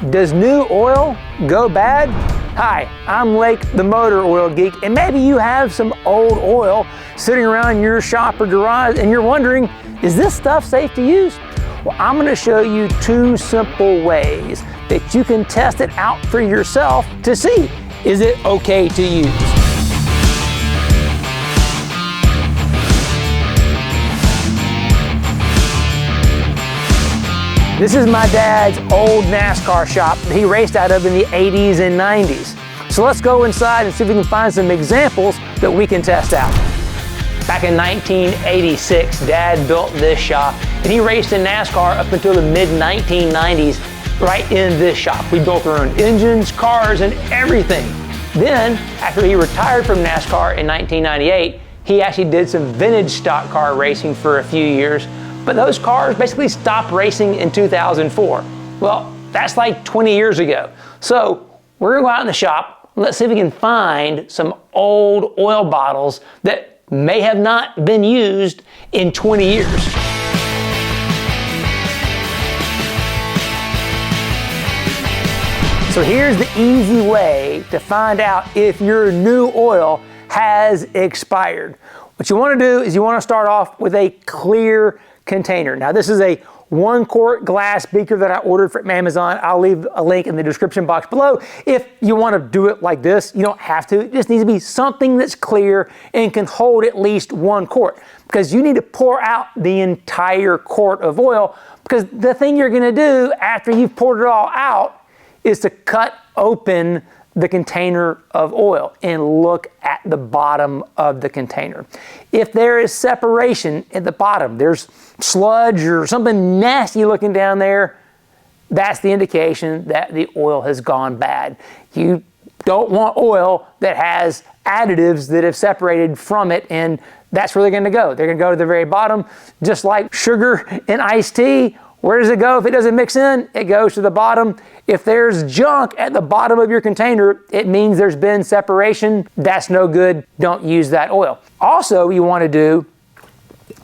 Does new oil go bad? Hi, I'm Lake, the motor oil geek, and maybe you have some old oil sitting around in your shop or garage and you're wondering, is this stuff safe to use? Well, I'm going to show you two simple ways that you can test it out for yourself to see, is it okay to use? This is my dad's old NASCAR shop that he raced out of in the 80s and 90s. So let's go inside and see if we can find some examples that we can test out. Back in 1986, Dad built this shop and he raced in NASCAR up until the mid-1990s right in this shop. We built our own engines, cars, and everything. Then, after he retired from NASCAR in 1998, he actually did some vintage stock car racing for a few years. But those cars basically stopped racing in 2004. Well, that's like 20 years ago. So we're gonna go out in the shop and let's see if we can find some old oil bottles that may have not been used in 20 years. So here's the easy way to find out if your new oil has expired. What you wanna do is you wanna start off with a clear container. Now this is a 1-quart glass beaker that I ordered from Amazon. I'll leave a link in the description box below. If you want to do it like this, you don't have to. It just needs to be something that's clear and can hold at least 1 quart, because you need to pour out the entire quart of oil, because the thing you're going to do after you've poured it all out is to cut open the container of oil and look at the bottom of the container. If there is separation at the bottom, there's sludge or something nasty looking down there, that's the indication that the oil has gone bad. You don't want oil that has additives that have separated from it, and that's where they're going to go. They're going to go to the very bottom, just like sugar in iced tea. Where does it go if it doesn't mix in? It goes to the bottom. If there's junk at the bottom of your container, it means there's been separation. That's no good. Don't use that oil. Also, what you want to do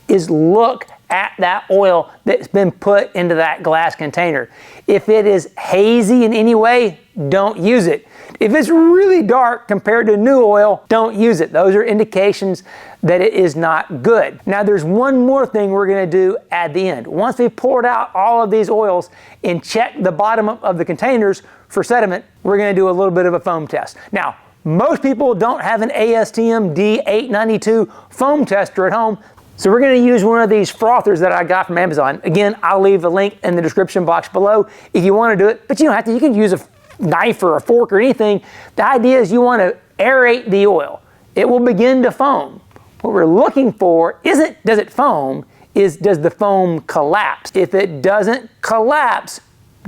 is look at that oil that's been put into that glass container. If it is hazy in any way, don't use it. If it's really dark compared to new oil, don't use it. Those are indications that it is not good. Now there's one more thing we're going to do at the end. Once we've poured out all of these oils and checked the bottom of the containers for sediment, we're going to do a little bit of a foam test. Now, most people don't have an ASTM D892 foam tester at home, so we're going to use one of these frothers that I got from Amazon. Again, I'll leave the link in the description box below if you want to do it, but you don't have to. You can use a knife or a fork or anything. The idea is you want to aerate the oil. It will begin to foam. What we're looking for isn't does it foam, is does the foam collapse. If it doesn't collapse,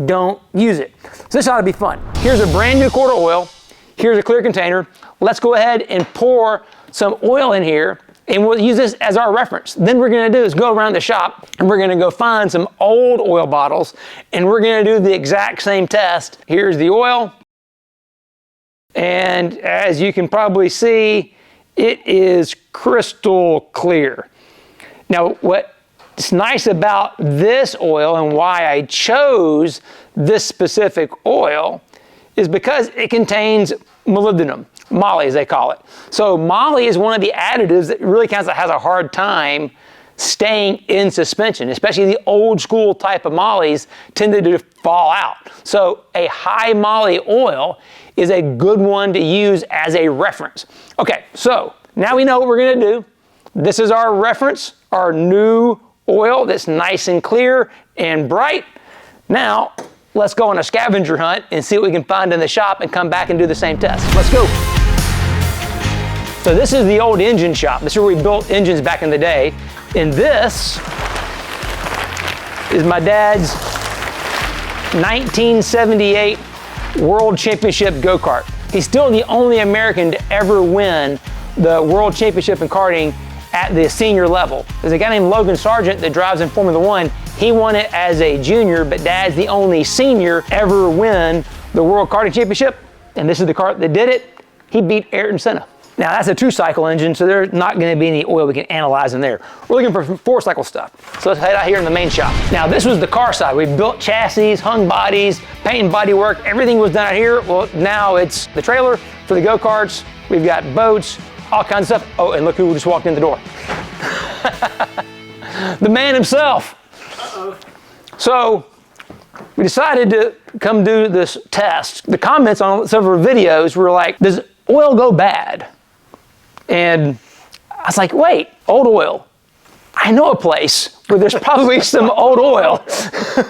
don't use it. So this ought to be fun. Here's a brand new quart of oil. Here's a clear container. Let's go ahead and pour some oil in here, and we'll use this as our reference. Then we're gonna do is go around the shop and we're gonna go find some old oil bottles and we're gonna do the exact same test. Here's the oil. And as you can probably see, it is crystal clear. Now, what's nice about this oil and why I chose this specific oil is because it contains molybdenum. Moly, as they call it. So moly is one of the additives that really has a hard time staying in suspension, especially the old school type of molys tended to fall out. So a high moly oil is a good one to use as a reference. Okay, so now we know what we're gonna do. This is our reference, our new oil that's nice and clear and bright. Now, let's go on a scavenger hunt and see what we can find in the shop and come back and do the same test. Let's go. So this is the old engine shop. This is where we built engines back in the day. And this is my dad's 1978 World Championship go-kart. He's still the only American to ever win the World Championship in karting at the senior level. There's a guy named Logan Sargent that drives in Formula One. He won it as a junior, but Dad's the only senior ever win the World Karting Championship. And this is the kart that did it. He beat Ayrton Senna. Now that's a 2-cycle engine, so there's not going to be any oil we can analyze in there. We're looking for 4-cycle stuff. So let's head out here in the main shop. Now this was the car side. We built chassis, hung bodies, paint and body work. Everything was done out here. Well, now it's the trailer for the go-karts. We've got boats, all kinds of stuff. Oh, and look who just walked in the door. The man himself. Uh-oh. So we decided to come do this test. The comments on several videos were like, does oil go bad? And I was like, wait, old oil. I know a place where there's probably some old oil.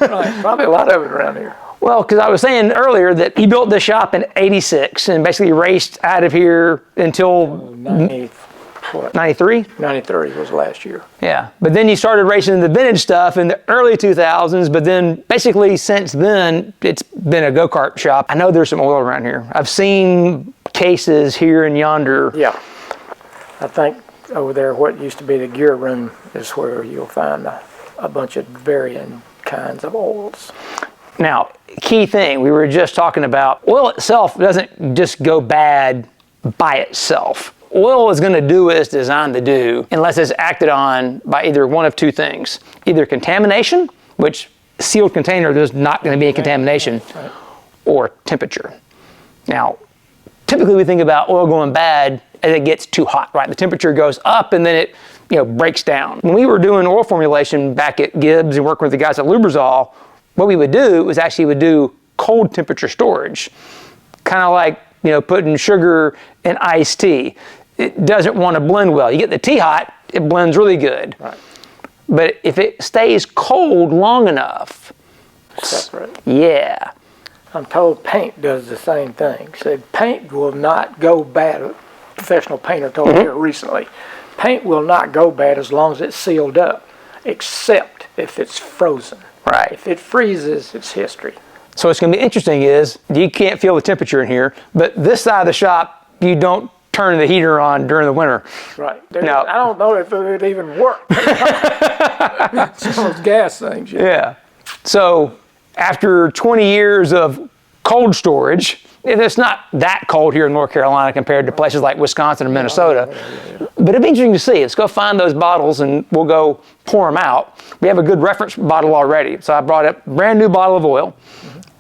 Right, probably a lot of it around here. Well, because I was saying earlier that he built this shop in '86 and basically raced out of here until 93? 93 was last year. Yeah, but then he started racing the vintage stuff in the early 2000s, but then basically since then, it's been a go-kart shop. I know there's some oil around here. I've seen cases here and yonder. Yeah. I think over there, what used to be the gear room is where you'll find a bunch of varying kinds of oils. Now, key thing, we were just talking about, oil itself doesn't just go bad by itself. Oil is going to do what it's designed to do unless it's acted on by either one of two things. Either contamination, which sealed container, there's not going to be any contamination, or temperature. Now, typically we think about oil going bad as it gets too hot, right? The temperature goes up and then it breaks down. When we were doing oil formulation back at Gibbs and working with the guys at Lubrizol, what we would do is actually would do cold temperature storage. Kind of like, putting sugar in iced tea. It doesn't want to blend well. You get the tea hot, it blends really good. Right. But if it stays cold long enough, separate. Yeah. I'm told paint does the same thing. So paint will not go bad. A professional painter told me here recently. Paint will not go bad as long as it's sealed up, except if it's frozen. Right. If it freezes, it's history. So what's going to be interesting is you can't feel the temperature in here, but this side of the shop, you don't turn the heater on during the winter. Right. Now, I don't know if it would even work. Some of those gas things. Yeah. So after 20 years of cold storage, and it's not that cold here in North Carolina compared to places like Wisconsin and Minnesota, but it'd be interesting to see. Let's go find those bottles and we'll go pour them out. We have a good reference bottle already. So I brought a brand new bottle of oil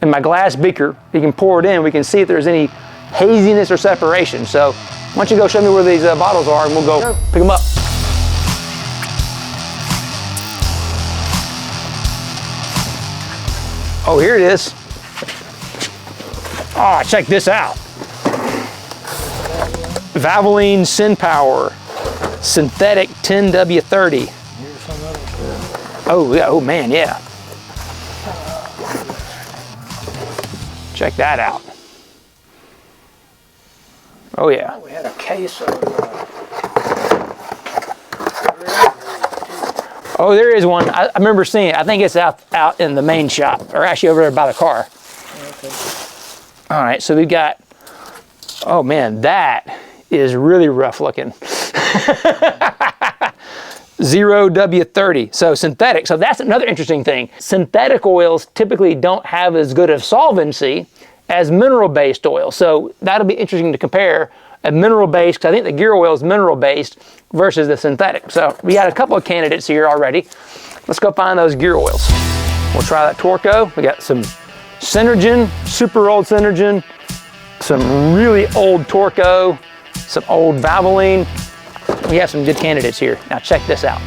in my glass beaker. You can pour it in. We can see if there's any haziness or separation. So why don't you go show me where these bottles are and we'll go pick them up. Oh, here it is. Oh, check this out. Valvoline SynPower Synthetic 10W30. Oh, yeah. Oh, man, yeah. Check that out. Oh, yeah. We had a case of... Oh, there is one. I remember seeing it. I think it's out in the main shop, or actually over there by the car. Okay. All right, so we've got, oh man, that is really rough looking. 0W30, so synthetic. So that's another interesting thing. Synthetic oils typically don't have as good of solvency as mineral-based oil. So that'll be interesting to compare a mineral-based, because I think the gear oil is mineral-based versus the synthetic. So we got a couple of candidates here already. Let's go find those gear oils. We'll try that Torco. We got some Synergen, super old Synergen, some really old Torco, some old Valvoline. We have some good candidates here. Now check this out.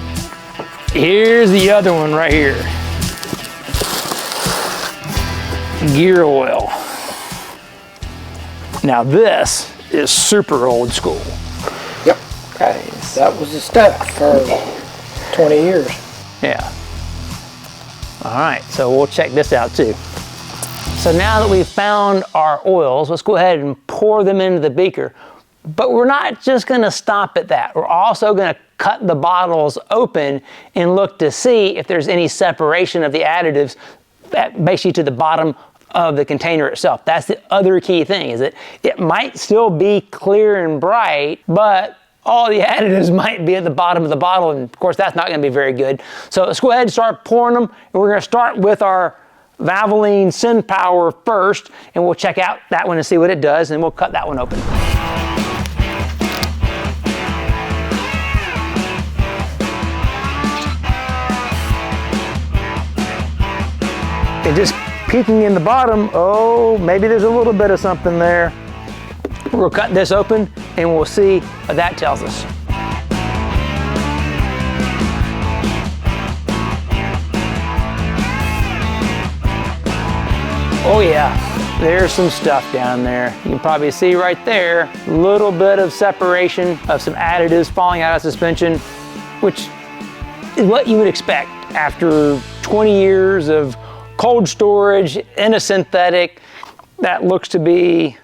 Here's the other one right here. Gear oil. Now this is super old school. Yep. Okay. That was the stuff for 20 years. Yeah. All right, so we'll check this out too. So now that we've found our oils, let's go ahead and pour them into the beaker. But we're not just gonna stop at that. We're also gonna cut the bottles open and look to see if there's any separation of the additives basically to the bottom of the container itself. That's the other key thing, is that it might still be clear and bright, but all the additives might be at the bottom of the bottle, and of course that's not gonna be very good. So let's go ahead and start pouring them, and we're gonna start with our Valvoline SynPower first, and we'll check out that one and see what it does, and we'll cut that one open. And just peeking in the bottom, oh, maybe there's a little bit of something there. We'll cut this open and we'll see what that tells us. Oh yeah, there's some stuff down there. You can probably see right there, a little bit of separation of some additives falling out of suspension, which is what you would expect after 20 years of cold storage in a synthetic. That looks to be,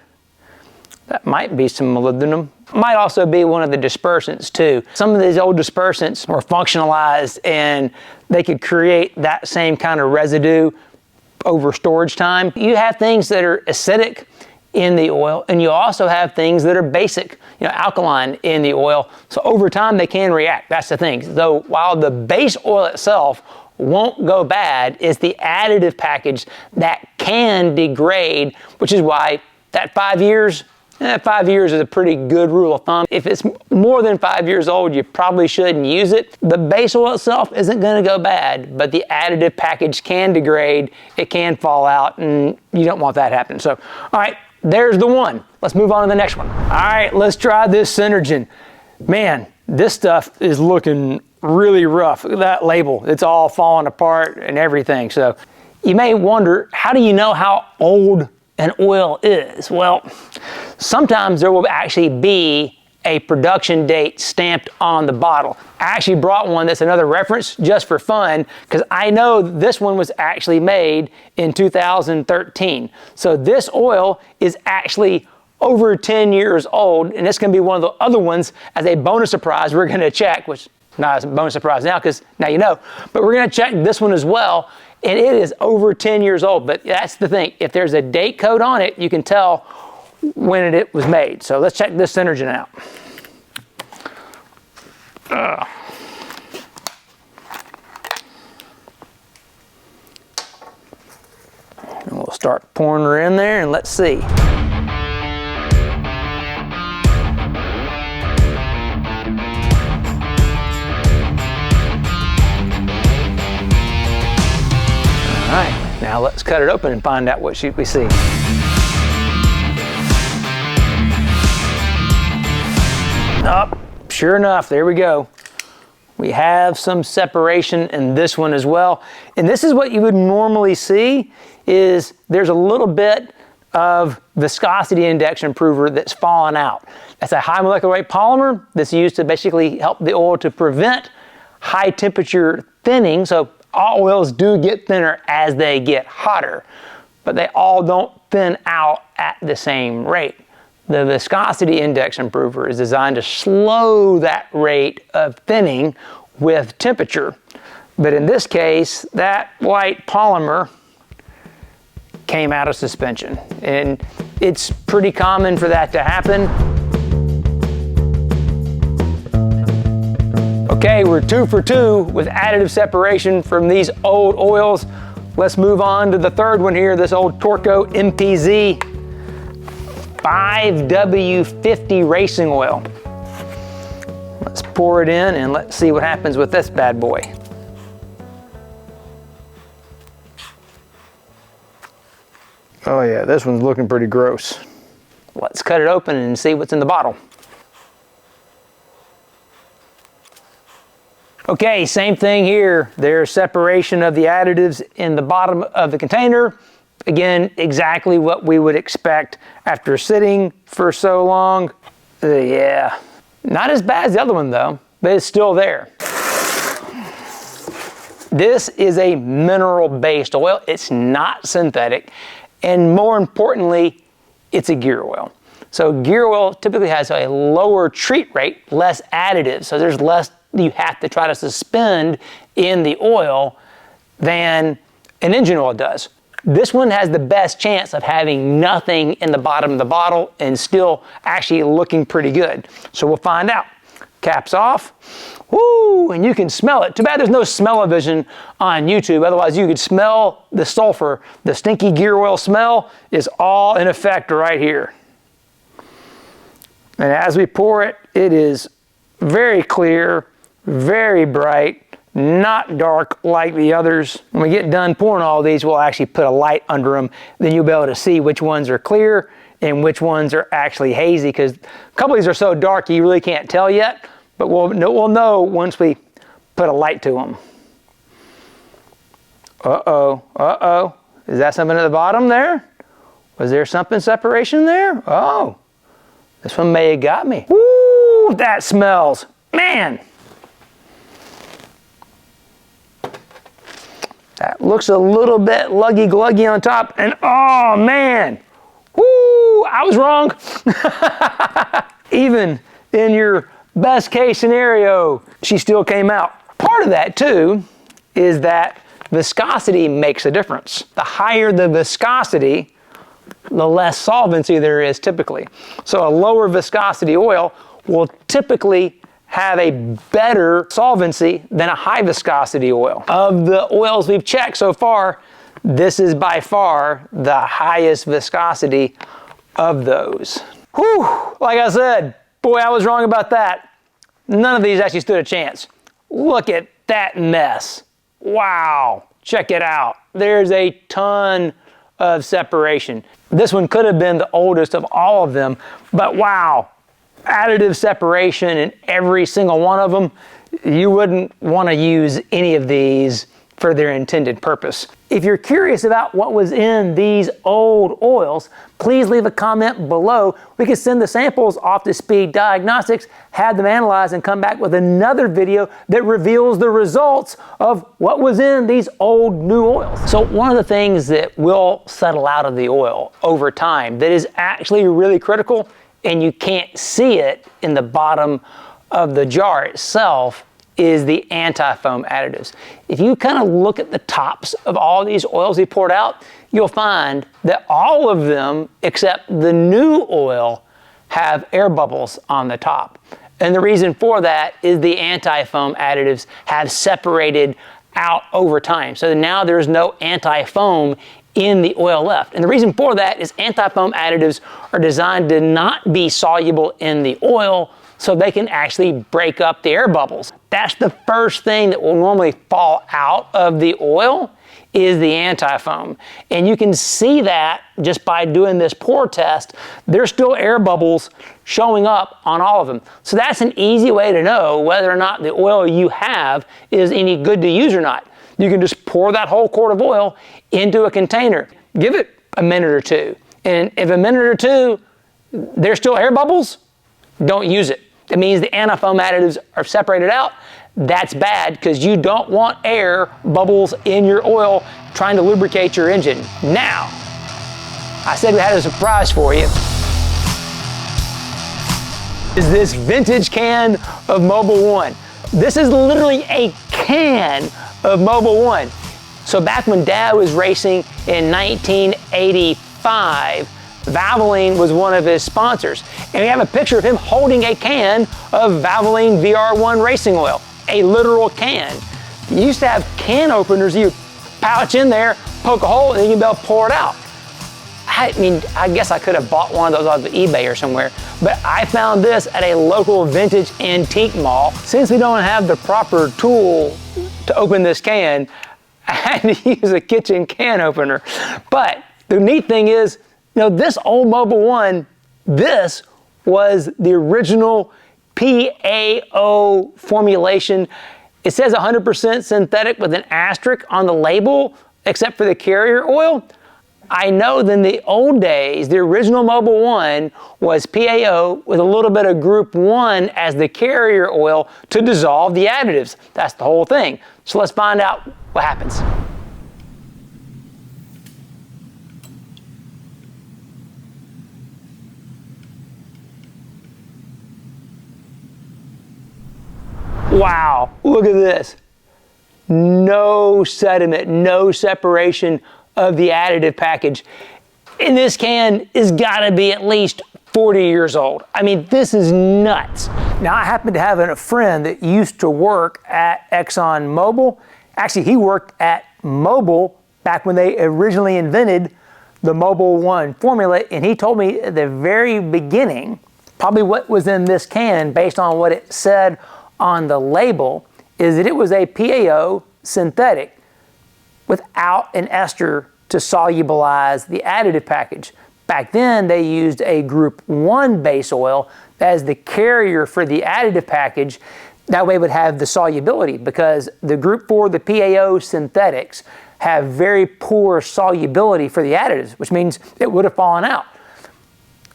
that might be some molybdenum. Might also be one of the dispersants too. Some of these old dispersants were functionalized and they could create that same kind of residue over storage time. You have things that are acidic in the oil, and you also have things that are basic, alkaline in the oil. So over time they can react. That's the thing. Though while the base oil itself won't go bad, it's the additive package that can degrade, which is why that 5 years, 5 years is a pretty good rule of thumb. If it's more than 5 years old, you probably shouldn't use it. The base oil itself isn't going to go bad, but the additive package can degrade, it can fall out, and you don't want that happening. So, all right, there's the one. Let's move on to the next one. All right, let's try this Synergen. Man, this stuff is looking really rough. Look at that label. It's all falling apart and everything. So you may wonder, how do you know how old an oil is? Well, sometimes there will actually be a production date stamped on the bottle. I actually brought one that's another reference just for fun, because I know this one was actually made in 2013. So this oil is actually over 10 years old, and it's going to be one of the other ones as a bonus surprise we're going to check, which not a bonus surprise now because now you know, but we're going to check this one as well. And it is over 10 years old, but that's the thing. If there's a date code on it, you can tell when it was made. So let's check this Synergen out. And we'll start pouring her in there and let's see. All right, now let's cut it open and find out what we see. Oh, sure enough, there we go. We have some separation in this one as well. And this is what you would normally see, is there's a little bit of viscosity index improver that's fallen out. That's a high molecular weight polymer that's used to basically help the oil to prevent high temperature thinning. So all oils do get thinner as they get hotter, but they all don't thin out at the same rate. The viscosity index improver is designed to slow that rate of thinning with temperature. But in this case, that white polymer came out of suspension, and it's pretty common for that to happen. Okay, we're 2 for 2 with additive separation from these old oils. Let's move on to the third one here, this old Torco MPZ 5W50 racing oil. Let's pour it in and let's see what happens with this bad boy. Oh yeah, this one's looking pretty gross. Let's cut it open and see what's in the bottle. Okay, same thing here. There's separation of the additives in the bottom of the container. Again, exactly what we would expect after sitting for so long. Yeah, not as bad as the other one though, but it's still there. This is a mineral-based oil. It's not synthetic. And more importantly, it's a gear oil. So gear oil typically has a lower treat rate, less additives. So there's less you have to try to suspend in the oil than an engine oil does. This one has the best chance of having nothing in the bottom of the bottle and still actually looking pretty good. So we'll find out. Cap's off. Woo, and you can smell it. Too bad there's no smell-o-vision on YouTube. Otherwise you could smell the sulfur. The stinky gear oil smell is all in effect right here. And as we pour it, it is very clear, very bright, not dark like the others. When we get done pouring all these, we'll actually put a light under them. Then you'll be able to see which ones are clear and which ones are actually hazy, because a couple of these are so dark you really can't tell yet, but we'll know once we put a light to them. Uh-oh, uh-oh. Is that something at the bottom there? Was there something separation there? Oh, this one may have got me. Woo, that smells, man. That looks a little bit luggy-gluggy on top, and oh man, woo, I was wrong. Even in your best case scenario, she still came out. Part of that too is that viscosity makes a difference. The higher the viscosity, the less solvency there is typically. So a lower viscosity oil will typically have a better solvency than a high viscosity oil. Of the oils we've checked so far, this is by far the highest viscosity of those. Whew, like I said, boy, I was wrong about that. None of these actually stood a chance. Look at that mess. Wow, check it out. There's a ton of separation. This one could have been the oldest of all of them, but wow, additive separation in every single one of them. You wouldn't want to use any of these for their intended purpose. If you're curious about what was in these old oils, please leave a comment below. We can send the samples off to Speed Diagnostics, have them analyzed, and come back with another video that reveals the results of what was in these old new oils. So one of the things that will settle out of the oil over time that is actually really critical, and you can't see it in the bottom of the jar itself, is the anti-foam additives. If you kind of look at the tops of all these oils we poured out, you'll find that all of them, except the new oil, have air bubbles on the top. And the reason for that is the anti-foam additives have separated out over time. So now there's no anti-foam in the oil left. And the reason for that is anti-foam additives are designed to not be soluble in the oil, so they can actually break up the air bubbles. That's the first thing that will normally fall out of the oil, is the anti-foam. And you can see that just by doing this pour test. There's still air bubbles showing up on all of them. So that's an easy way to know whether or not the oil you have is any good to use or not. You can just pour that whole quart of oil into a container. Give it a minute or two. And if a minute or two, there's still air bubbles, don't use it. It means the anti-foam additives are separated out. That's bad, because you don't want air bubbles in your oil trying to lubricate your engine. Now, I said we had a surprise for you. Is this vintage can of Mobil 1. This is literally a can of Mobil 1. So back when Dad was racing in 1985, Valvoline was one of his sponsors. And we have a picture of him holding a can of Valvoline VR1 racing oil, a literal can. You used to have can openers you pouch in there, poke a hole, and then you'd be able to pour it out. I mean, I guess I could have bought one of those off of eBay or somewhere, but I found this at a local vintage antique mall. Since we don't have the proper tool to open this can, I had to use a kitchen can opener. But the neat thing is, you know, this old Mobil 1, this was the original PAO formulation. It says 100% synthetic with an asterisk on the label, except for the carrier oil. I know that in the old days, the original Mobil 1 was PAO with a little bit of Group 1 as the carrier oil to dissolve the additives. That's the whole thing. So let's find out what happens. Wow, look at this. No sediment, no separation of the additive package. And this can is gotta be at least 40 years old. I mean, this is nuts. Now, I happen to have a friend that used to work at ExxonMobil. Actually, he worked at Mobil back when they originally invented the Mobil 1 formula, and he told me at the very beginning, probably what was in this can based on what it said on the label, is that it was a PAO synthetic without an ester to solubilize the additive package. Back then, they used a group 1 base oil as the carrier for the additive package. That way it would have the solubility, because the group 4, the PAO synthetics, have very poor solubility for the additives, which means it would have fallen out.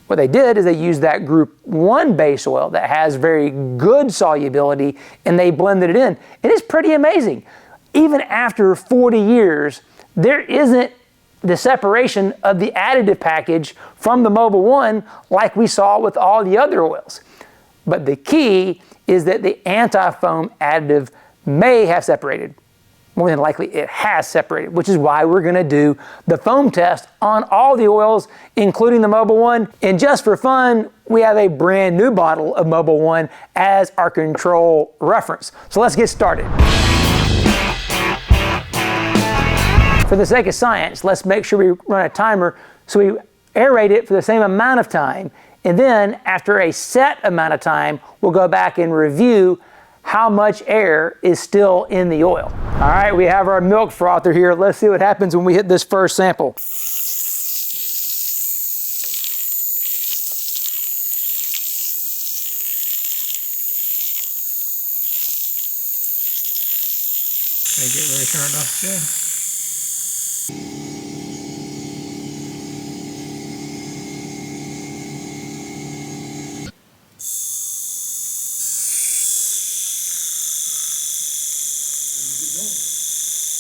What they did is they used that group 1 base oil that has very good solubility, and they blended it in. It is pretty amazing. Even after 40 years, there isn't the separation of the additive package from the Mobil 1 like we saw with all the other oils. But the key is that the anti-foam additive may have separated. More than likely it has separated, which is why we're going to do the foam test on all the oils, including the Mobil 1. And just for fun, we have a brand new bottle of Mobil 1 as our control reference. So let's get started. For the sake of science, let's make sure we run a timer so we aerate it for the same amount of time. And then after a set amount of time, we'll go back and review how much air is still in the oil. All right, we have our milk frother here. Let's see what happens when we hit this first sample. They get ready to turn it off again.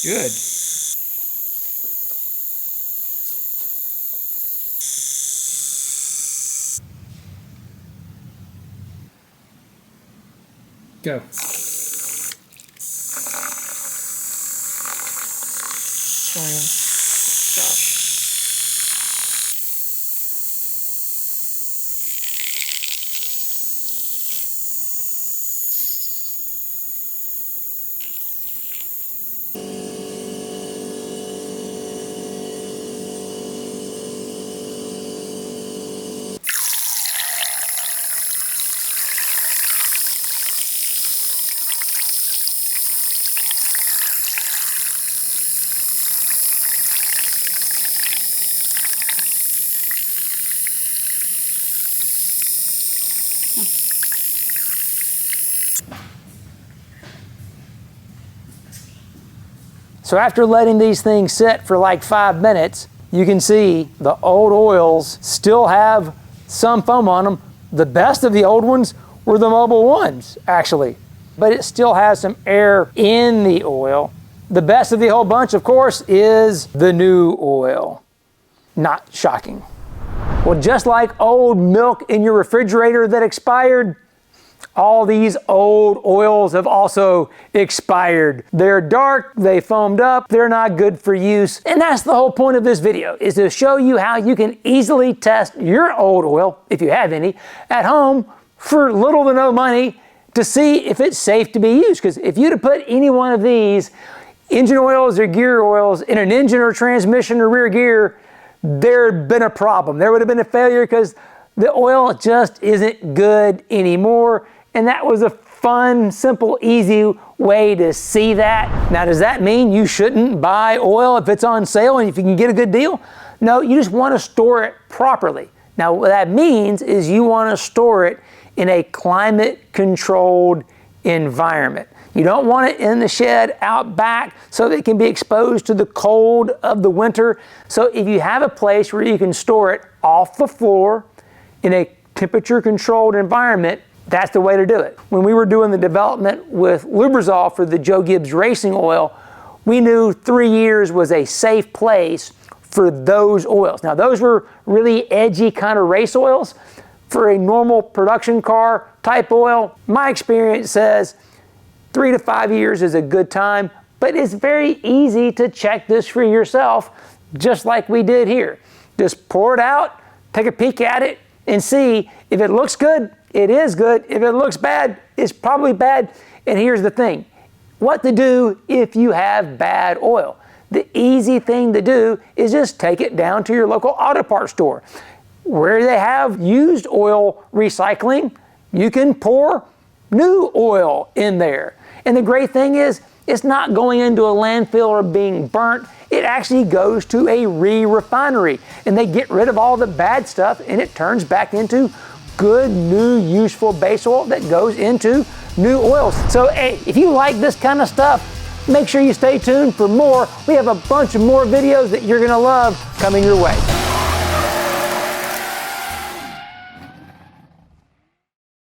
Good. Go. Stop. So after letting these things sit for like 5 minutes, you can see the old oils still have some foam on them. The best of the old ones were the Mobil 1s, actually. But it still has some air in the oil. The best of the whole bunch, of course, is the new oil. Not shocking. Well, just like old milk in your refrigerator that expired, all these old oils have also expired. They're dark, they foamed up, they're not good for use. And that's the whole point of this video, is to show you how you can easily test your old oil, if you have any, at home for little to no money to see if it's safe to be used. Because if you'd have put any one of these engine oils or gear oils in an engine or transmission or rear gear, there'd been a problem. There would have been a failure because the oil just isn't good anymore. And that was a fun, simple, easy way to see that. Now, does that mean you shouldn't buy oil if it's on sale and if you can get a good deal? No, you just want to store it properly. Now, what that means is you want to store it in a climate-controlled environment. You don't want it in the shed out back so that it can be exposed to the cold of the winter. So if you have a place where you can store it off the floor in a temperature-controlled environment, that's the way to do it. When we were doing the development with Lubrizol for the Joe Gibbs racing oil, we knew 3 years was a safe place for those oils. Now, those were really edgy kind of race oils. For a normal production car type oil, my experience says 3 to 5 years is a good time, but it's very easy to check this for yourself, just like we did here. Just pour it out, take a peek at it, and see if it looks good, it is good. If it looks bad, it's probably bad. And here's the thing, what to do if you have bad oil. The easy thing to do is just take it down to your local auto parts store. Where they have used oil recycling, you can pour new oil in there. And the great thing is, it's not going into a landfill or being burnt. It actually goes to a re-refinery, and they get rid of all the bad stuff, and it turns back into good, new, useful base oil that goes into new oils. So hey, if you like this kind of stuff, make sure you stay tuned for more. We have a bunch of more videos that you're gonna love coming your way.